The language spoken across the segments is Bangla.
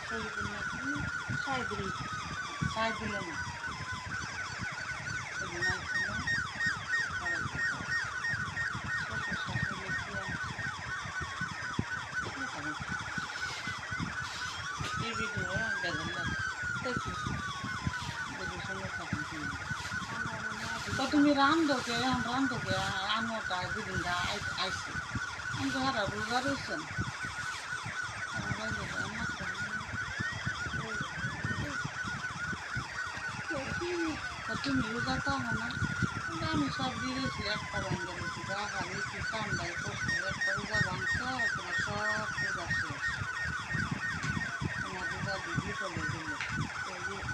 শহীদুল নাকি সাইদুল সাইদুলের না সেদিন আইছিল শ্বশুর শাশুড়ি এই ভিডিও দেখলাম দেখি দেখি সঙ্গে থাকুন তো তুমি রান্ধকে এখন রান্ধকে আমি ওটা যেদিন আইসি আমি তো হারা রোজা রয়েছেন তুমি রোজা খাও না আমি সব দিয়ে দিয়েছি একটা ভাঙ্গা দিয়েছি দেখা দিয়েছি ঠান্ডায় করছি একটা রোজা ভাঙছে তোমার সব রোজা শেষ তোমার রোজা দিদি চলে দিল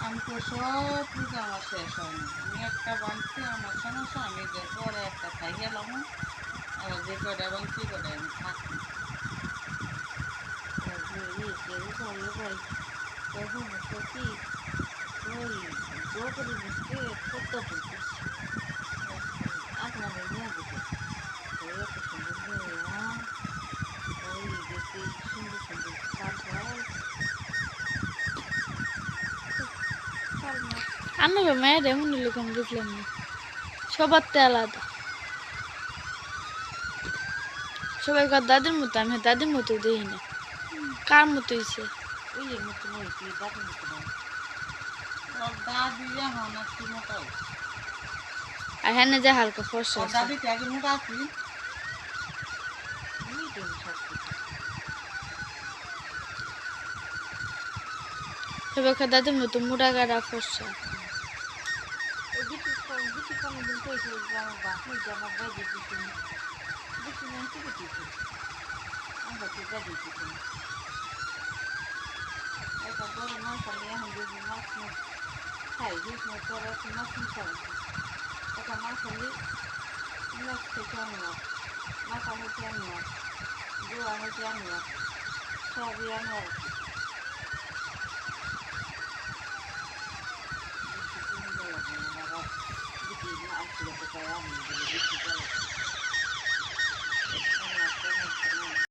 আমি তো সব রোজা আমার শেষ হয় না আমি একটা ভাঙছি আমার সমস্যা আমি যে পরে একটা খাই গেলাম আবার যে কয়টা ভাঙছি কয়টা আমি থাকি ভাই তখন কি ওই গোপরে বসতে কত বলছিস আপনাদের নিয়ে যেতে এত সুন্দর ওই দেখি সুন্দর সুন্দর কাজ হয় আমরা মেয়ের এমন লোক আমি দেখলাম না সবার তে আলাদা সবাই দাদির মতো আমি দাদির মতো দেখি না কার মতো হয়েছে ওই যে মতো হয়েছি দাদির মতো নয় দাদি এখন একটু মোটা হয়েছে আর হ্যাঁ যে হালকা ফর্সা দাদিকে আগে মোটা আছি সবাই দাদির মতো মোটা গাড়া ফর্সা Bikin aja supaya